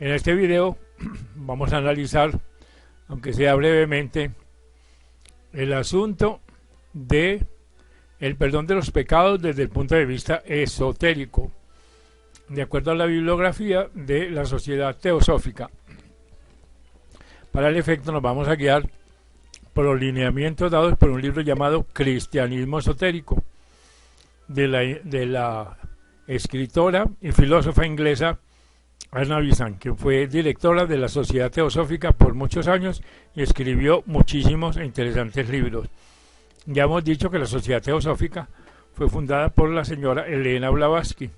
En este video vamos a analizar, aunque sea brevemente, el asunto de el perdón de los pecados desde el punto de vista esotérico, de acuerdo a la bibliografía de la Sociedad Teosófica. Para el efecto nos vamos a guiar por los lineamientos dados por un libro llamado Cristianismo Esotérico, de la escritora y filósofa inglesa Anna Besant, que fue directora de la Sociedad Teosófica por muchos años y escribió muchísimos e interesantes libros. Ya hemos dicho que la Sociedad Teosófica fue fundada por la señora Elena Blavatsky,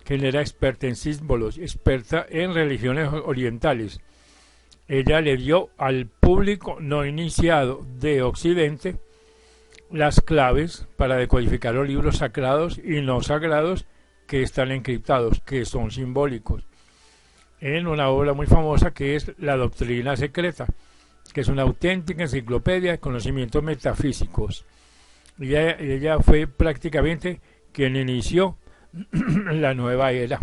quien era experta en símbolos, experta en religiones orientales. Ella le dio al público no iniciado de Occidente las claves para decodificar los libros sagrados y no sagrados que están encriptados, que son simbólicos, en una obra muy famosa que es La Doctrina Secreta, que es una auténtica enciclopedia de conocimientos metafísicos. Ella fue prácticamente quien inició la nueva era.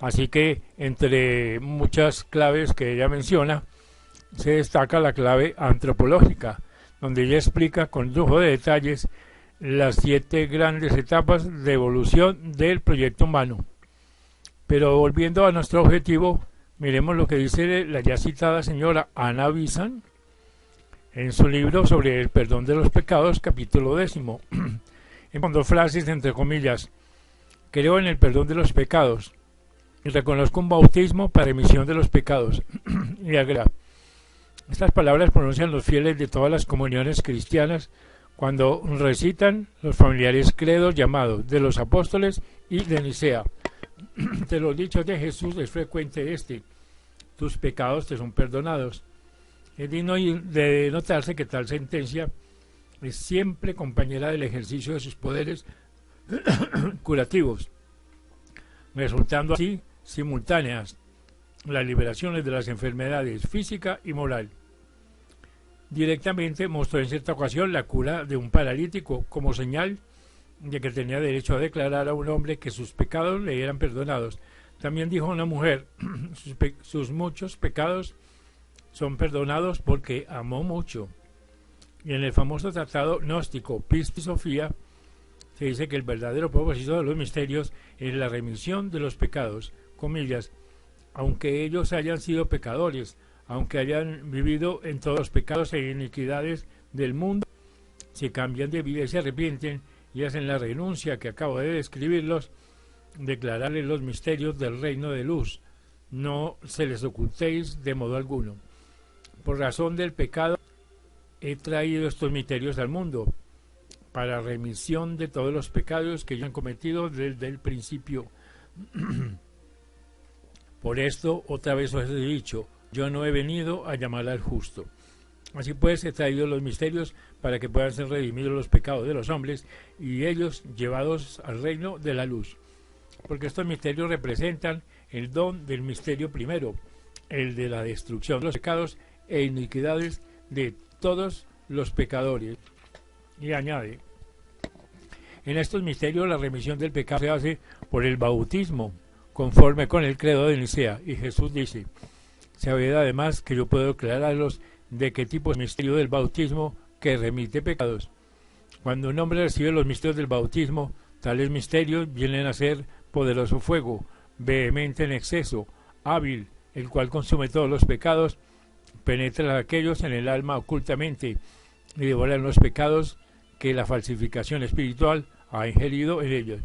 Así que entre muchas claves que ella menciona, se destaca la clave antropológica, donde ella explica con lujo de detalles las 7 grandes etapas de evolución del proyecto humano. Pero volviendo a nuestro objetivo, miremos lo que dice la ya citada señora Anna Besant en su libro sobre el perdón de los pecados, capítulo 10. En 2 frases, entre comillas: creo en el perdón de los pecados y reconozco un bautismo para remisión de los pecados. Y agrega: estas palabras pronuncian los fieles de todas las comuniones cristianas cuando recitan los familiares credos llamados de los apóstoles y de Nicea. De los dichos de Jesús es frecuente tus pecados te son perdonados. Es digno de notarse que tal sentencia es siempre compañera del ejercicio de sus poderes curativos, resultando así simultáneas las liberaciones de las enfermedades física y moral. Directamente mostró en cierta ocasión la cura de un paralítico como señal de que tenía derecho a declarar a un hombre que sus pecados le eran perdonados. También dijo a una mujer: sus muchos pecados son perdonados porque amó mucho. Y en el famoso tratado gnóstico Pistis Sophia se dice que el verdadero propósito de los misterios es la remisión de los pecados, comillas, aunque ellos hayan sido pecadores, aunque hayan vivido en todos los pecados e iniquidades del mundo, si cambian de vida y se arrepienten y hacen la renuncia que acabo de describirlos, declararles los misterios del reino de luz. No se les ocultéis de modo alguno. Por razón del pecado he traído estos misterios al mundo, para remisión de todos los pecados que ellos han cometido desde el principio. Por esto, otra vez os he dicho, yo no he venido a llamar al justo. Así pues, he traído los misterios para que puedan ser redimidos los pecados de los hombres y ellos llevados al reino de la luz. Porque estos misterios representan el don del misterio primero, el de la destrucción de los pecados e iniquidades de todos los pecadores. Y añade: en estos misterios la remisión del pecado se hace por el bautismo, conforme con el credo de Nicea. Y Jesús dice: sabed además que yo puedo declararos de qué tipo es el misterio del bautismo que remite pecados. Cuando un hombre recibe los misterios del bautismo, tales misterios vienen a ser poderoso fuego, vehemente en exceso, hábil, el cual consume todos los pecados, penetra a aquellos en el alma ocultamente y devora los pecados que la falsificación espiritual ha ingerido en ellos.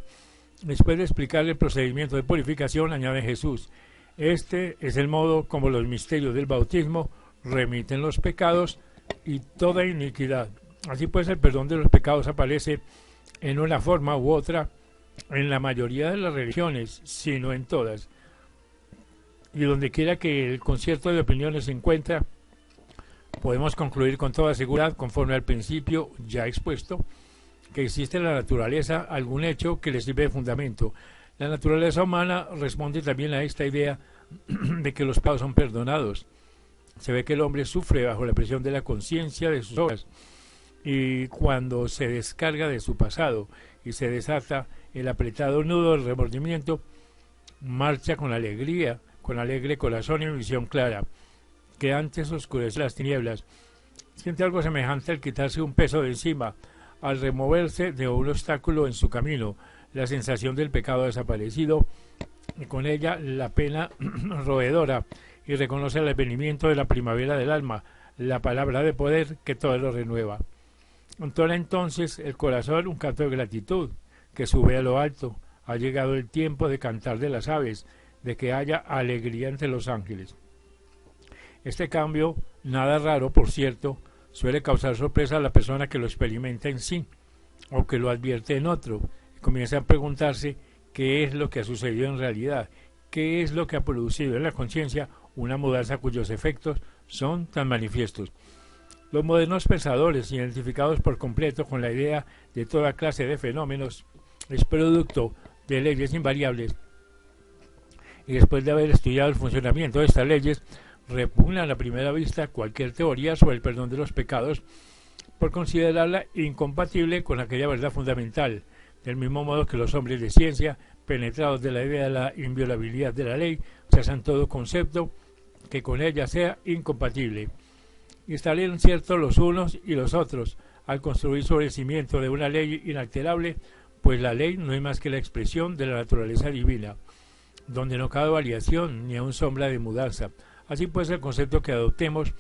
Después de explicar el procedimiento de purificación, añade Jesús: este es el modo como los misterios del bautismo remiten los pecados y toda iniquidad. Así pues, el perdón de los pecados aparece en una forma u otra en la mayoría de las religiones, sino en todas. Y donde quiera que el concierto de opiniones se encuentra, podemos concluir con toda seguridad, conforme al principio ya expuesto, que existe en la naturaleza algún hecho que le sirve de fundamento. La naturaleza humana responde también a esta idea de que los pecados son perdonados. Se ve que el hombre sufre bajo la presión de la conciencia de sus obras, y cuando se descarga de su pasado y se desata el apretado nudo del remordimiento, marcha con alegría con alegre corazón y visión clara, que antes oscurece las tinieblas. Siente algo semejante al quitarse un peso de encima, al removerse de un obstáculo en su camino, la sensación del pecado desaparecido, y con ella la pena roedora, y reconoce el advenimiento de la primavera del alma, la palabra de poder que todo lo renueva. Entona entonces el corazón un canto de gratitud, que sube a lo alto. Ha llegado el tiempo de cantar de las aves, de que haya alegría entre los ángeles. Este cambio, nada raro, por cierto, suele causar sorpresa a la persona que lo experimenta en sí, o que lo advierte en otro, y comienza a preguntarse qué es lo que ha sucedido en realidad, qué es lo que ha producido en la conciencia una mudanza cuyos efectos son tan manifiestos. Los modernos pensadores, identificados por completo con la idea de toda clase de fenómenos, es producto de leyes invariables, y después de haber estudiado el funcionamiento de estas leyes, repugnan a primera vista cualquier teoría sobre el perdón de los pecados por considerarla incompatible con aquella verdad fundamental, del mismo modo que los hombres de ciencia, penetrados de la idea de la inviolabilidad de la ley, rechazan todo concepto que con ella sea incompatible. Y estarían ciertos los unos y los otros al construir sobre el cimiento de una ley inalterable, pues la ley no es más que la expresión de la naturaleza divina, donde no cabe variación ni aun sombra de mudanza. Así pues, el concepto que adoptemos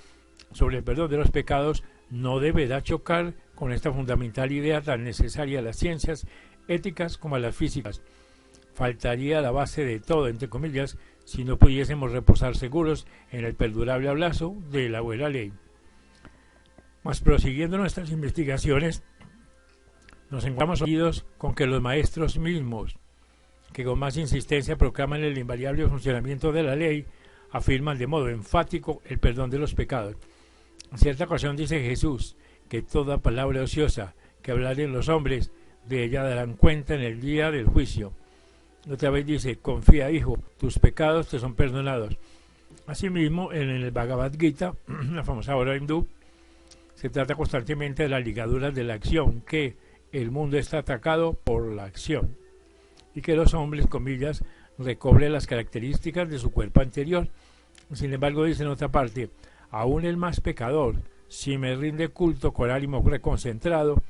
sobre el perdón de los pecados no deberá chocar con esta fundamental idea tan necesaria a las ciencias éticas como a las físicas. Faltaría la base de todo, entre comillas, si no pudiésemos reposar seguros en el perdurable abrazo de la buena ley. Mas prosiguiendo nuestras investigaciones, nos encontramos unidos con que los maestros mismos, que con más insistencia proclaman el invariable funcionamiento de la ley, afirman de modo enfático el perdón de los pecados. En cierta ocasión dice Jesús que toda palabra ociosa que hablaren los hombres, de ella darán cuenta en el día del juicio. Otra vez dice, confía, hijo, tus pecados te son perdonados. Asimismo, en el Bhagavad Gita, la famosa obra hindú, se trata constantemente de las ligaduras de la acción, que el mundo está atacado por la acción, y que los hombres, comillas, recobren las características de su cuerpo anterior. Sin embargo, dice en otra parte, aún el más pecador, si me rinde culto con ánimo reconcentrado,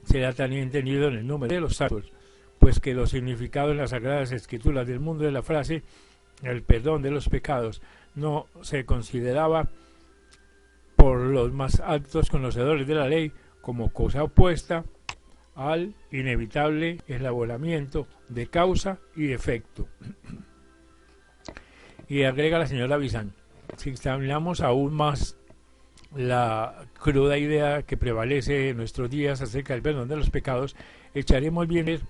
será también tenido en el número de los santos, pues que los significados en las sagradas escrituras del mundo de la frase, el perdón de los pecados, no se consideraba por los más altos conocedores de la ley como cosa opuesta al inevitable eslabonamiento de causa y efecto. Y agrega la señora Bizán, si examinamos aún más la cruda idea que prevalece en nuestros días acerca del perdón de los pecados, echaremos bien ver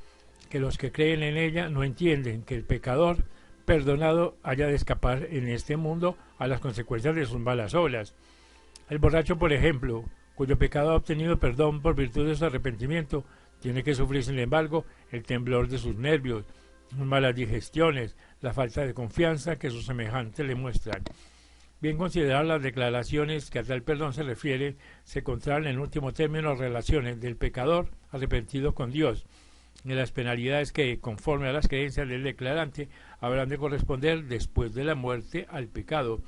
que los que creen en ella no entienden que el pecador perdonado haya de escapar en este mundo a las consecuencias de sus malas obras. El borracho, por ejemplo, cuyo pecado ha obtenido perdón por virtud de su arrepentimiento, tiene que sufrir, sin embargo, el temblor de sus nervios, malas digestiones, la falta de confianza que sus semejantes le muestran. Bien consideradas las declaraciones que a tal perdón se refiere, se contraen en último término relaciones del pecador arrepentido con Dios, y las penalidades que, conforme a las creencias del declarante, habrán de corresponder después de la muerte al pecado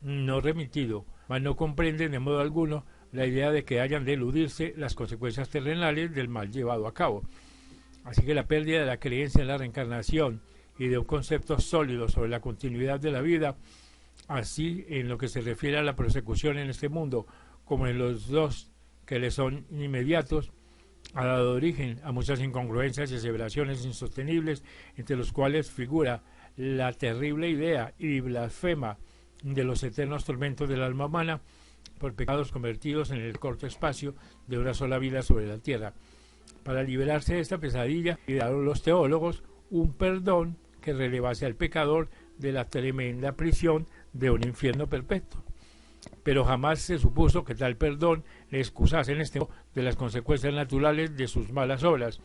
no remitido, mas no comprenden de modo alguno la idea de que hayan de eludirse las consecuencias terrenales del mal llevado a cabo. Así que la pérdida de la creencia en la reencarnación y de un concepto sólido sobre la continuidad de la vida, así en lo que se refiere a la persecución en este mundo como en los dos que le son inmediatos, ha dado origen a muchas incongruencias y aseveraciones insostenibles, entre los cuales figura la terrible idea y blasfema de los eternos tormentos del alma humana por pecados convertidos en el corto espacio de una sola vida sobre la tierra. Para liberarse de esta pesadilla, idearon los teólogos un perdón que relevase al pecador de la tremenda prisión de un infierno perpetuo. Pero jamás se supuso que tal perdón le excusase en este modo de las consecuencias naturales de sus malas obras,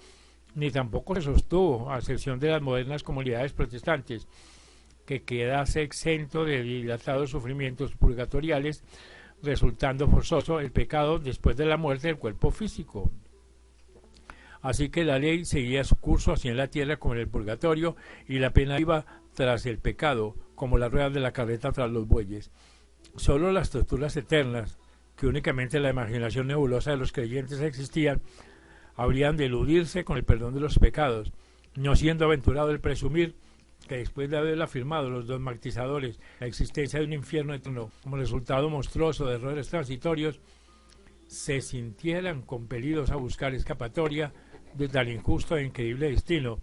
ni tampoco se sostuvo, a excepción de las modernas comunidades protestantes, que quedase exento de dilatados sufrimientos purgatoriales, resultando forzoso el pecado después de la muerte del cuerpo físico. Así que la ley seguía su curso así en la tierra como en el purgatorio, y la pena iba tras el pecado, como las ruedas de la carreta tras los bueyes. Solo las torturas eternas, que únicamente la imaginación nebulosa de los creyentes existían, habrían de eludirse con el perdón de los pecados, no siendo aventurado el presumir que después de haber afirmado los dogmatizadores la existencia de un infierno eterno como resultado monstruoso de errores transitorios, se sintieran compelidos a buscar escapatoria de tan injusto e increíble destino,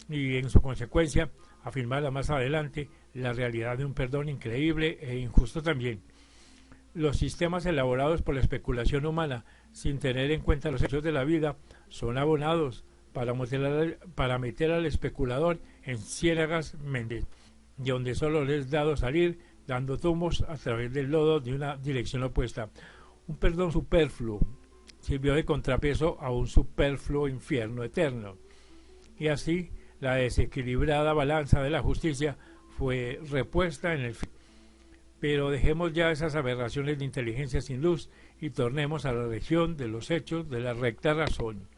y en su consecuencia afirmarla más adelante la realidad de un perdón increíble e injusto también. Los sistemas elaborados por la especulación humana, sin tener en cuenta los hechos de la vida, son abonados para meter al especulador en ciénagas mendes, de donde solo le es dado salir dando tumbos a través del lodo de una dirección opuesta. Un perdón superfluo sirvió de contrapeso a un superfluo infierno eterno. Y así la desequilibrada balanza de la justicia fue repuesta en el fin. Pero dejemos ya esas aberraciones de inteligencia sin luz y tornemos a la región de los hechos de la recta razón.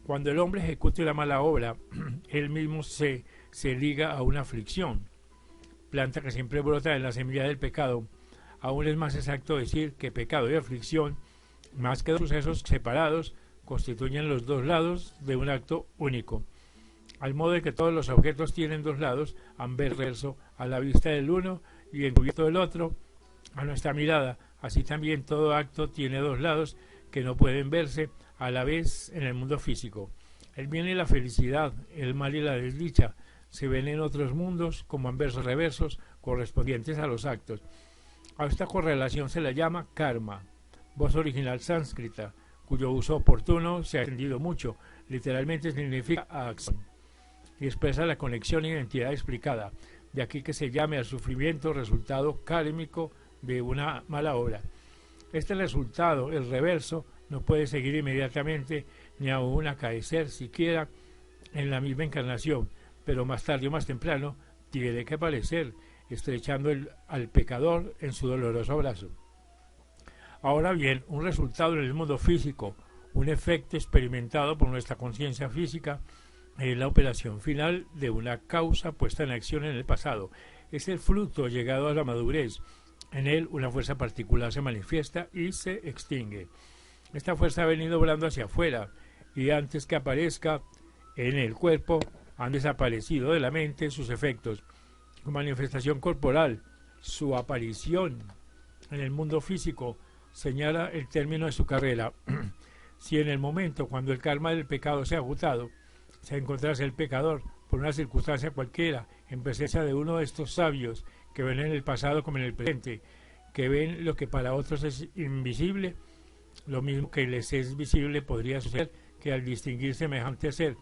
Cuando el hombre ejecute la mala obra, él mismo se liga a una aflicción, planta que siempre brota en la semilla del pecado. Aún es más exacto decir que pecado y aflicción, más que dos sucesos separados, constituyen los dos lados de un acto único. Al modo de que todos los objetos tienen dos lados, anverso a la vista del uno y encubierto del otro a nuestra mirada, así también todo acto tiene dos lados que no pueden verse a la vez en el mundo físico. El bien y la felicidad, el mal y la desdicha, se ven en otros mundos como anversos reversos correspondientes a los actos. A esta correlación se la llama karma, voz original sánscrita, cuyo uso oportuno se ha extendido mucho, literalmente significa acción, y expresa la conexión e identidad explicada, de aquí que se llame al sufrimiento resultado kármico de una mala obra. Este resultado, el reverso, no puede seguir inmediatamente ni aún acaecer siquiera en la misma encarnación, pero más tarde o más temprano tiene que aparecer, estrechando al pecador en su doloroso brazo. Ahora bien, un resultado en el mundo físico, un efecto experimentado por nuestra conciencia física, es la operación final de una causa puesta en acción en el pasado. Es el fruto llegado a la madurez. En él una fuerza particular se manifiesta y se extingue. Esta fuerza ha venido volando hacia afuera y antes que aparezca en el cuerpo han desaparecido de la mente sus efectos. Su manifestación corporal, su aparición en el mundo físico señala el término de su carrera. Si en el momento cuando el karma del pecado se ha agotado, se encontrase el pecador por una circunstancia cualquiera en presencia de uno de estos sabios que ven en el pasado como en el presente, que ven lo que para otros es invisible, lo mismo que les es visible podría suceder que al distinguir semejante ser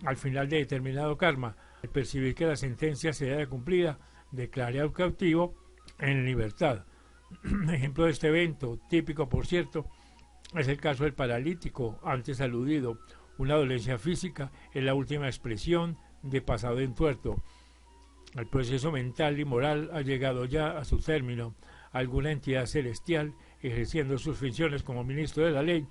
al final de determinado karma, al percibir que la sentencia se haya cumplida, declare al cautivo en libertad. Ejemplo de este evento, típico por cierto, es el caso del paralítico antes aludido. Una dolencia física es la última expresión de pasado entuerto. El proceso mental y moral ha llegado ya a su término. Alguna entidad celestial, ejerciendo sus funciones como ministro de la ley,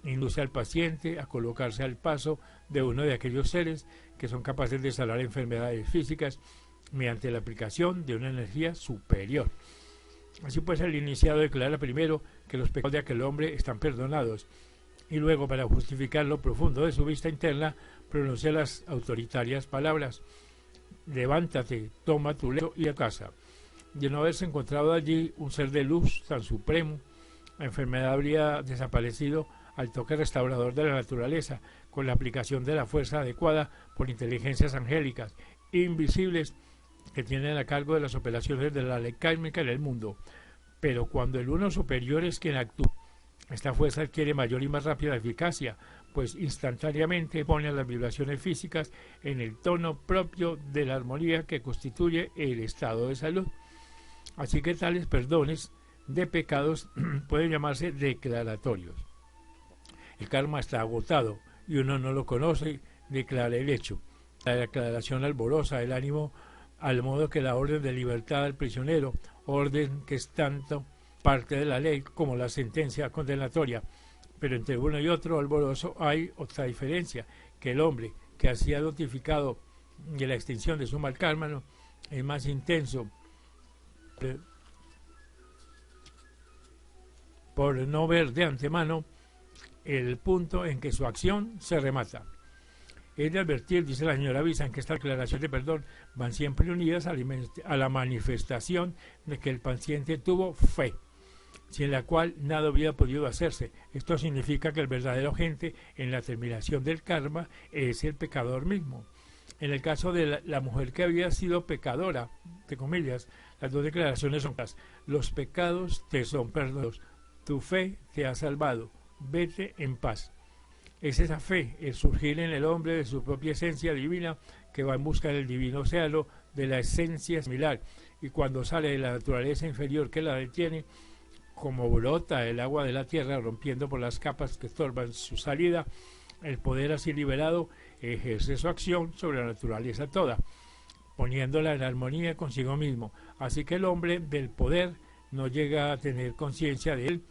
induce al paciente a colocarse al paso de uno de aquellos seres que son capaces de sanar enfermedades físicas mediante la aplicación de una energía superior. Así pues, el iniciado declara primero que los pecados de aquel hombre están perdonados, y luego, para justificar lo profundo de su vista interna, pronuncia las autoritarias palabras: levántate, toma tu lecho y a casa. De no haberse encontrado allí un ser de luz tan supremo, la enfermedad habría desaparecido al toque restaurador de la naturaleza, con la aplicación de la fuerza adecuada por inteligencias angélicas, invisibles, que tienen a cargo de las operaciones de la ley kármica en el mundo. Pero cuando el uno superior es quien actúa, esta fuerza adquiere mayor y más rápida eficacia, pues instantáneamente pone a las vibraciones físicas en el tono propio de la armonía que constituye el estado de salud. Así que tales perdones de pecados pueden llamarse declaratorios. El karma está agotado y uno no lo conoce, declara el hecho. La declaración alborosa el ánimo, al modo que la orden de libertad al prisionero, orden que es tanto parte de la ley como la sentencia condenatoria. Pero entre uno y otro alborozo hay otra diferencia, que el hombre que ha sido notificado de la extinción de su mal karma es más intenso por no ver de antemano el punto en que su acción se remata. Es de advertir, dice la señora Visan, que esta declaración de perdón van siempre unidas a la manifestación de que el paciente tuvo fe, sin la cual nada hubiera podido hacerse. Esto significa que el verdadero agente en la terminación del karma es el pecador mismo. En el caso de la mujer que había sido pecadora, de comillas, las dos declaraciones son las: los pecados te son perdonados, tu fe te ha salvado, vete en paz. Es esa fe, el surgir en el hombre de su propia esencia divina, que va en busca del divino océano, de la esencia similar, y cuando sale de la naturaleza inferior que la detiene, como brota el agua de la tierra rompiendo por las capas que estorban su salida, el poder así liberado ejerce su acción sobre la naturaleza toda, poniéndola en armonía consigo mismo. Así que el hombre del poder no llega a tener conciencia de él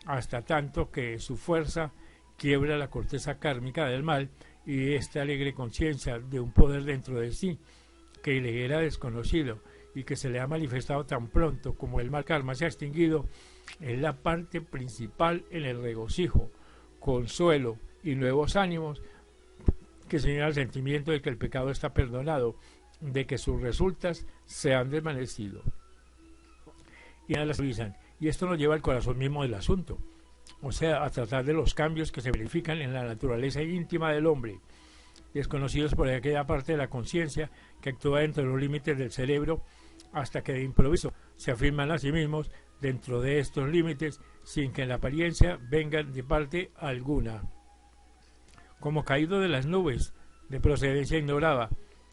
hasta tanto que su fuerza quiebra la corteza kármica del mal, y esta alegre conciencia de un poder dentro de sí que le era desconocido y que se le ha manifestado tan pronto como el mal karma se ha extinguido, es la parte principal en el regocijo, consuelo y nuevos ánimos que señala el sentimiento de que el pecado está perdonado, de que sus resultas se han desvanecido. Y las avisan, y esto nos lleva al corazón mismo del asunto, o sea, a tratar de los cambios que se verifican en la naturaleza íntima del hombre, desconocidos por aquella parte de la conciencia que actúa dentro de los límites del cerebro, hasta que de improviso se afirman a sí mismos dentro de estos límites sin que en la apariencia vengan de parte alguna. Como caído de las nubes, de procedencia ignorada,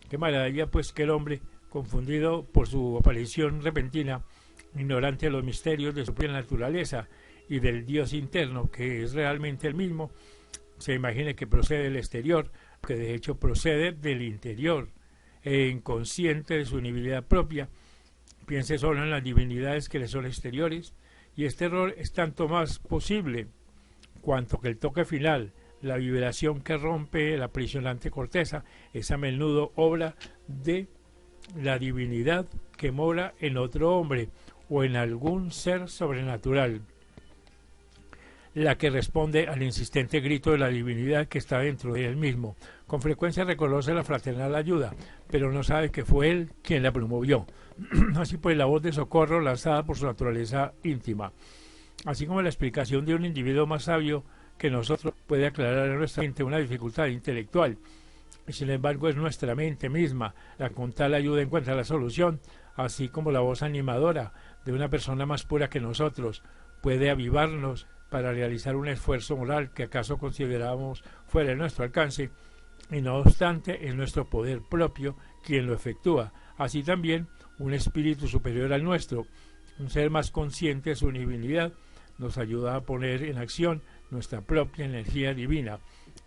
qué maravilla pues que el hombre, confundido por su aparición repentina, ignorante de los misterios de su propia naturaleza y del Dios interno, que es realmente el mismo, se imagine que procede del exterior, que de hecho procede del interior, e inconsciente de su divinidad propia, piense solo en las divinidades que le son exteriores, y este error es tanto más posible cuanto que el toque final, la vibración que rompe la aprisionante corteza, es a menudo obra de la divinidad que mora en otro hombre o en algún ser sobrenatural, la que responde al insistente grito de la divinidad que está dentro de él mismo. Con frecuencia reconoce la fraternal ayuda, pero no sabe que fue él quien la promovió. Así pues, la voz de socorro lanzada por su naturaleza íntima, así como la explicación de un individuo más sabio que nosotros, puede aclarar a nuestra mente una dificultad intelectual, y sin embargo es nuestra mente misma la que con tal ayuda encuentra la solución, así como la voz animadora de una persona más pura que nosotros puede avivarnos para realizar un esfuerzo moral que acaso consideramos fuera de nuestro alcance, y no obstante es nuestro poder propio quien lo efectúa. Así también un espíritu superior al nuestro, un ser más consciente de su divinidad, nos ayuda a poner en acción nuestra propia energía divina,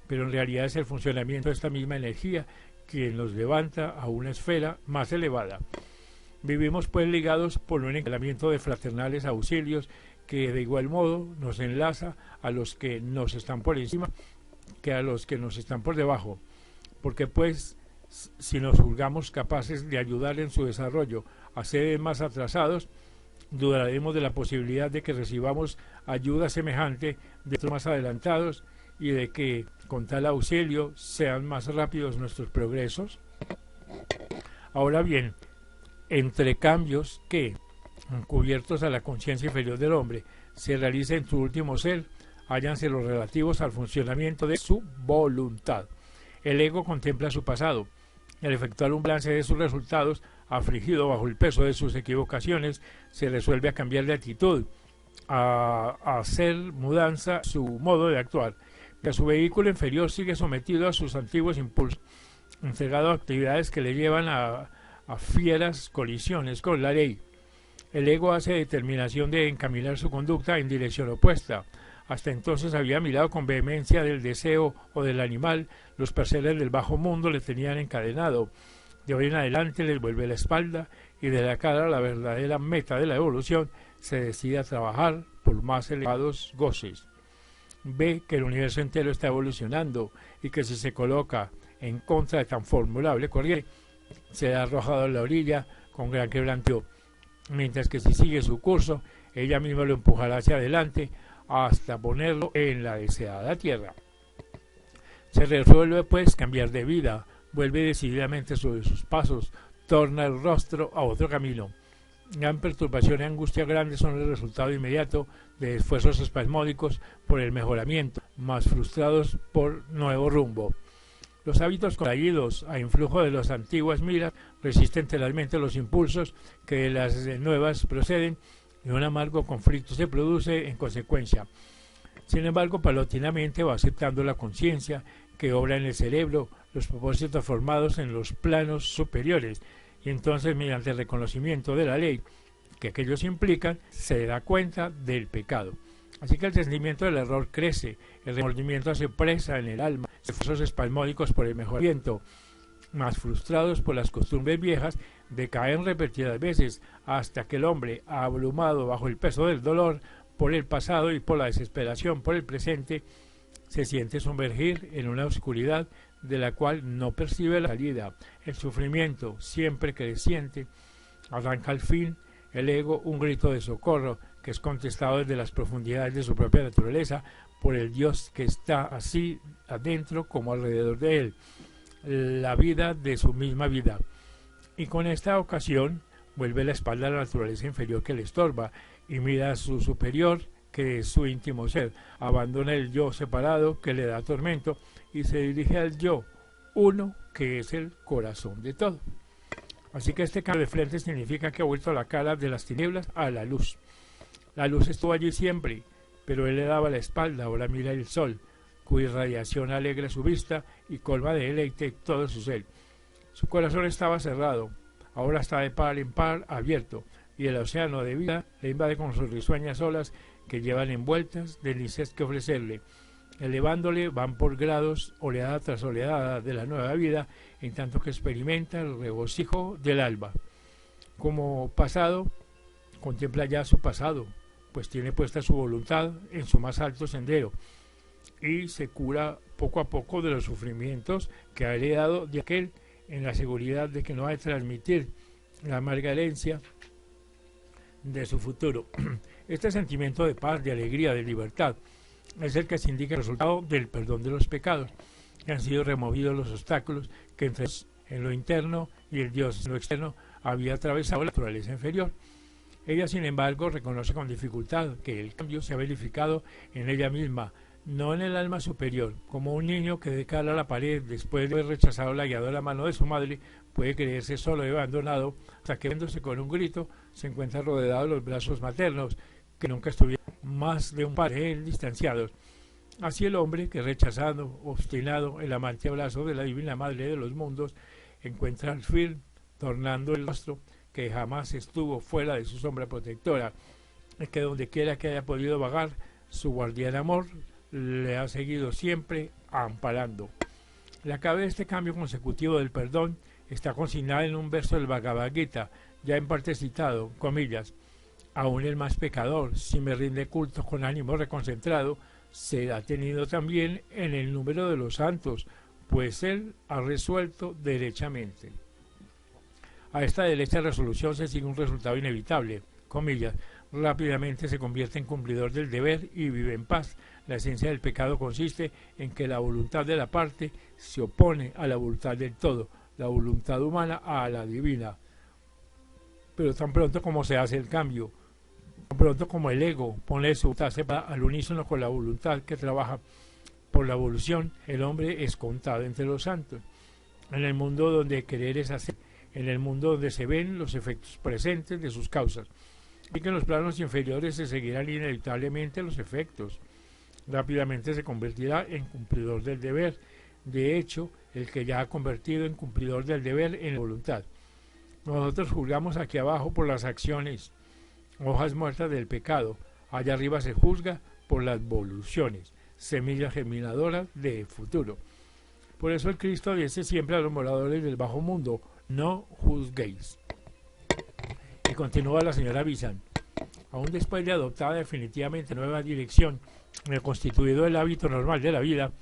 pero en realidad es el funcionamiento de esta misma energía quien nos levanta a una esfera más elevada. Vivimos pues ligados por un encadenamiento de fraternales auxilios que de igual modo nos enlaza a los que nos están por encima que a los que nos están por debajo, porque pues si nos juzgamos capaces de ayudar en su desarrollo a seres más atrasados, dudaremos de la posibilidad de que recibamos ayuda semejante de otros más adelantados y de que con tal auxilio sean más rápidos nuestros progresos. Ahora bien, entre cambios que, cubiertos a la conciencia inferior del hombre, se realiza en su último ser, hállanse los relativos al funcionamiento de su voluntad. El ego contempla su pasado. Al efectuar un balance de sus resultados, afligido bajo el peso de sus equivocaciones, se resuelve a cambiar de actitud, a hacer mudanza su modo de actuar, que su vehículo inferior sigue sometido a sus antiguos impulsos, entregado a actividades que le llevan a fieras colisiones con la ley. El ego hace determinación de encaminar su conducta en dirección opuesta. Hasta entonces había mirado con vehemencia del deseo o del animal, los placeres del bajo mundo le tenían encadenado. De hoy en adelante les vuelve la espalda y de la cara a la verdadera meta de la evolución se decide a trabajar por más elevados goces. Ve que el universo entero está evolucionando y que si se coloca en contra de tan formidable corriente, será arrojado a la orilla con gran quebranteo, mientras que si sigue su curso, ella misma lo empujará hacia adelante hasta ponerlo en la deseada tierra. Se resuelve pues cambiar de vida, vuelve decididamente sobre sus pasos, torna el rostro a otro camino. Gran perturbación y angustia grande son el resultado inmediato de esfuerzos espasmódicos por el mejoramiento, más frustrados por nuevo rumbo. Los hábitos contraídos a influjo de las antiguas miras resisten tenazmente los impulsos que de las nuevas proceden y un amargo conflicto se produce en consecuencia. Sin embargo, paulatinamente va aceptando la conciencia que obra en el cerebro los propósitos formados en los planos superiores y entonces mediante el reconocimiento de la ley que aquellos implican se da cuenta del pecado. Así que el sentimiento del error crece, el remordimiento se presa en el alma, esfuerzos espasmódicos por el mejoramiento, más frustrados por las costumbres viejas, decaen repetidas veces hasta que el hombre, abrumado bajo el peso del dolor por el pasado y por la desesperación por el presente, se siente sumergir en una oscuridad de la cual no percibe la salida. El sufrimiento, siempre creciente, arranca al fin el ego un grito de socorro que es contestado desde las profundidades de su propia naturaleza por el Dios que está así adentro como alrededor de él, la vida de su misma vida. Y con esta ocasión vuelve la espalda a la naturaleza inferior que le estorba y mira a su superior, que es su íntimo ser, abandona el yo separado que le da tormento y se dirige al yo, uno, que es el corazón de todo. Así que este cambio de frente significa que ha vuelto la cara de las tinieblas a la luz. La luz estuvo allí siempre, pero él le daba la espalda, ahora mira el sol, cuya irradiación alegra su vista y colma de deleite todo su ser. Su corazón estaba cerrado, ahora está de par en par abierto, y el océano de vida le invade con sus risueñas olas que llevan envueltas delicias que ofrecerle. Elevándole van por grados, oleada tras oleada de la nueva vida, en tanto que experimenta el regocijo del alba. Como pasado, contempla ya su pasado, pues tiene puesta su voluntad en su más alto sendero, y se cura poco a poco de los sufrimientos que ha heredado de aquel, en la seguridad de que no ha de transmitir la amarga herencia de su futuro. Este sentimiento de paz, de alegría, de libertad, es el que se indica el resultado del perdón de los pecados, que han sido removidos los obstáculos que entre en lo interno y el Dios en lo externo había atravesado la naturaleza inferior. Ella, sin embargo, reconoce con dificultad que el cambio se ha verificado en ella misma, no en el alma superior, como un niño que de cara a la pared, después de haber rechazado la guiadora mano de su madre, puede creerse solo y abandonado, hasta que viéndose con un grito, se encuentra rodeado de los brazos maternos, que nunca estuvieron más de un par de él distanciados. Así el hombre, que rechazado, obstinado, el amante abrazo de la divina madre de los mundos, encuentra al fin, tornando el rostro que jamás estuvo fuera de su sombra protectora, es que donde quiera que haya podido vagar, su guardián amor le ha seguido siempre amparando. La clave de este cambio consecutivo del perdón está consignada en un verso del Bhagavad Gita, ya en parte citado, comillas: aún el más pecador, si me rinde culto con ánimo reconcentrado, será tenido también en el número de los santos, pues él ha resuelto derechamente. A esta derecha resolución se sigue un resultado inevitable, comillas: rápidamente se convierte en cumplidor del deber y vive en paz. La esencia del pecado consiste en que la voluntad de la parte se opone a la voluntad del todo, la voluntad humana a la divina. Pero tan pronto como se hace el cambio, tan pronto como el ego pone su voluntad separada al unísono con la voluntad que trabaja por la evolución, el hombre es contado entre los santos. En el mundo donde querer es hacer, en el mundo donde se ven los efectos presentes de sus causas, y que en los planos inferiores se seguirán inevitablemente los efectos. Rápidamente se convertirá en cumplidor del deber. De hecho, el que ya ha convertido en cumplidor del deber en la voluntad. Nosotros juzgamos aquí abajo por las acciones, hojas muertas del pecado. Allá arriba se juzga por las voluciones, semillas germinadoras de futuro. Por eso el Cristo dice siempre a los moradores del bajo mundo: no juzguéis. Y continúa la señora Bizan: aún después de adoptada definitivamente nueva dirección, reconstituido el hábito normal de la vida,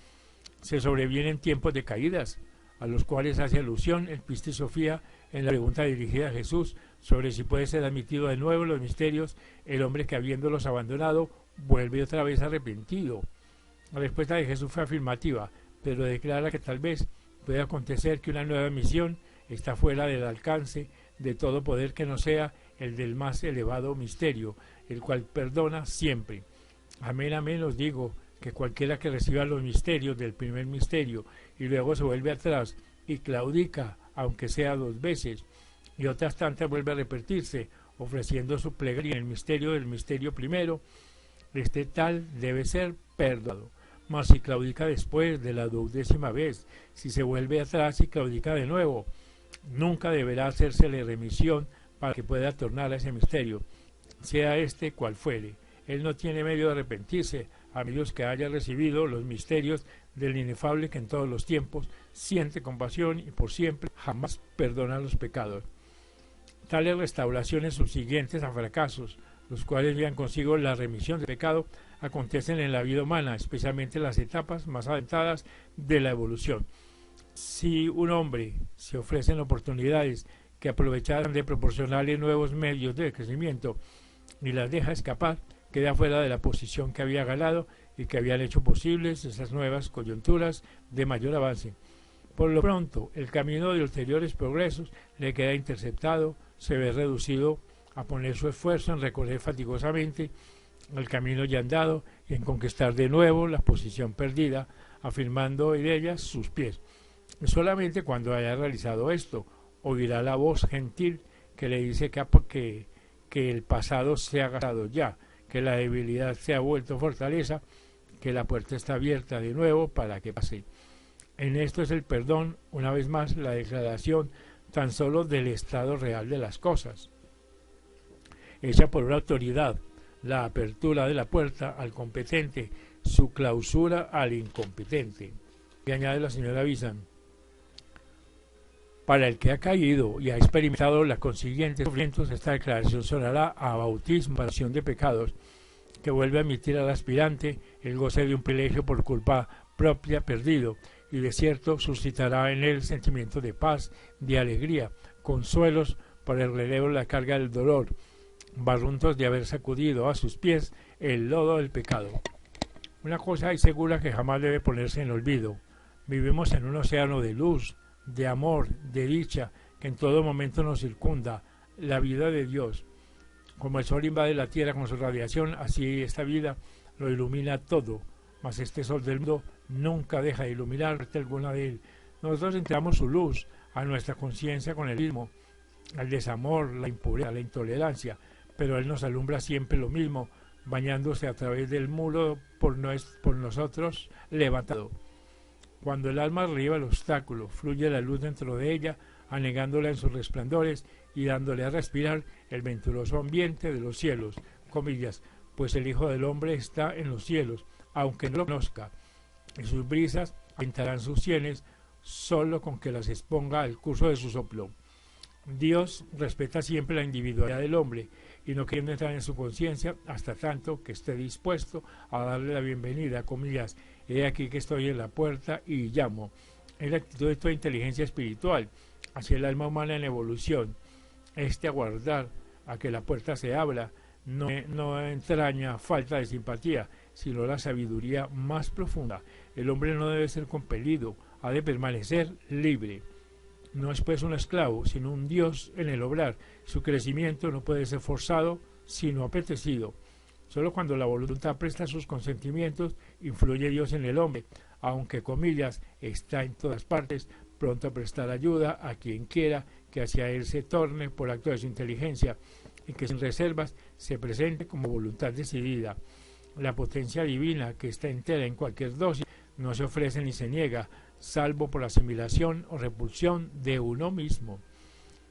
se sobrevienen tiempos de caídas. a los cuales hace alusión el Pistis Sofía en la pregunta dirigida a Jesús sobre si puede ser admitido de nuevo en los misterios el hombre que habiéndolos abandonado vuelve otra vez arrepentido. La respuesta de Jesús fue afirmativa, pero declara que tal vez puede acontecer que una nueva misión está fuera del alcance de todo poder que no sea el del más elevado misterio, el cual perdona siempre. Amén, amén, os digo que cualquiera que reciba los misterios del primer misterio y luego se vuelve atrás y claudica, aunque sea 2 veces, y otras tantas vuelve a repetirse, ofreciendo su plegaria en el misterio del misterio primero, este tal debe ser perdonado. Mas si claudica después de la 12ª vez, si se vuelve atrás y claudica de nuevo, nunca deberá hacérsele remisión para que pueda tornar a ese misterio, sea este cual fuere. Él no tiene medio de arrepentirse, a menos que haya recibido los misterios del inefable que en todos los tiempos siente compasión y por siempre jamás perdona los pecados. Tales restauraciones subsiguientes a fracasos, los cuales llevan consigo la remisión del pecado, acontecen en la vida humana, especialmente en las etapas más avanzadas de la evolución. Si un hombre se ofrecen oportunidades que aprovecharan de proporcionarle nuevos medios de crecimiento y las deja escapar, queda fuera de la posición que había ganado y que habían hecho posibles esas nuevas coyunturas de mayor avance. Por lo pronto, el camino de ulteriores progresos le queda interceptado, se ve reducido a poner su esfuerzo en recorrer fatigosamente el camino ya andado y en conquistar de nuevo la posición perdida, afirmando en ella sus pies. Solamente cuando haya realizado esto, oirá la voz gentil que le dice que el pasado se ha gastado ya, que la debilidad se ha vuelto fortaleza, que la puerta está abierta de nuevo para que pase. En esto es el perdón, una vez más, la declaración tan solo del estado real de las cosas, hecha por una autoridad, la apertura de la puerta al competente, su clausura al incompetente. Y añade la señora Bizan: para el que ha caído y ha experimentado los consiguientes sufrimientos, esta declaración sonará a bautismo, paración de pecados, que vuelve a admitir al aspirante el goce de un privilegio por culpa propia perdido, y de cierto suscitará en él sentimientos de paz, de alegría, consuelos por el relevo de la carga del dolor, barruntos de haber sacudido a sus pies el lodo del pecado. Una cosa hay segura que jamás debe ponerse en olvido: vivimos en un océano de luz, de amor, de dicha, que en todo momento nos circunda, la vida de Dios. Como el sol invade la tierra con su radiación, así esta vida lo ilumina todo, mas este sol del mundo nunca deja de iluminar parte alguna de él. Nosotros entregamos su luz a nuestra conciencia con el mismo, al desamor, la impureza, la intolerancia, pero él nos alumbra siempre lo mismo, bañándose a través del muro por nosotros levantado. Cuando el alma arriba el obstáculo, fluye la luz dentro de ella, anegándola en sus resplandores y dándole a respirar el venturoso ambiente de los cielos, comillas, pues el Hijo del Hombre está en los cielos, aunque no lo conozca, y sus brisas alentarán sus sienes solo con que las exponga al curso de su soplo. Dios respeta siempre la individualidad del hombre y no quiere entrar en su conciencia hasta tanto que esté dispuesto a darle la bienvenida, comillas, he aquí que estoy en la puerta y llamo. Es la actitud de toda inteligencia espiritual hacia el alma humana en evolución. Aguardar a que la puerta se abra no entraña falta de simpatía, sino la sabiduría más profunda. El hombre no debe ser compelido, ha de permanecer libre. No es pues un esclavo, sino un Dios en el obrar. Su crecimiento no puede ser forzado, sino apetecido. Solo cuando la voluntad presta sus consentimientos, influye Dios en el hombre, aunque, comillas, está en todas partes, pronto a prestar ayuda a quien quiera que hacia él se torne por acto de su inteligencia, y que sin reservas se presente como voluntad decidida. La potencia divina, que está entera en cualquier dosis, no se ofrece ni se niega, salvo por asimilación o repulsión de uno mismo.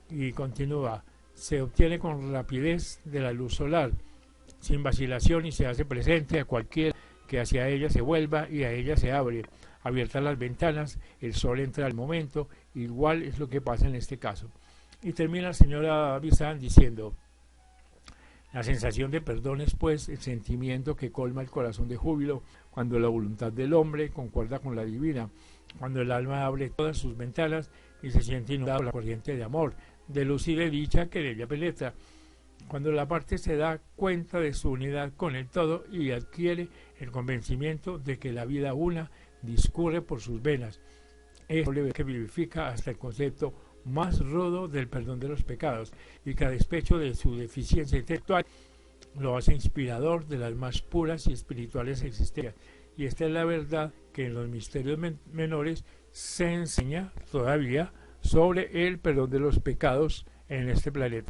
Y continúa, se obtiene con rapidez de la luz solar, sin vacilación, y se hace presente a cualquiera que hacia ella se vuelva y a ella se abre. Abiertas las ventanas, el sol entra al momento, igual es lo que pasa en este caso. Y termina la señora Bizan diciendo: la sensación de perdón es pues el sentimiento que colma el corazón de júbilo cuando la voluntad del hombre concuerda con la divina, cuando el alma abre todas sus ventanas y se siente inundada por la corriente de amor, de luz y de dicha que de ella penetra, cuando la parte se da cuenta de su unidad con el todo y adquiere el convencimiento de que la vida una discurre por sus venas. Es que vivifica hasta el concepto más rudo del perdón de los pecados y que a despecho de su deficiencia intelectual lo hace inspirador de las más puras y espirituales existencias. Y esta es la verdad que en los misterios menores se enseña todavía sobre el perdón de los pecados en este planeta.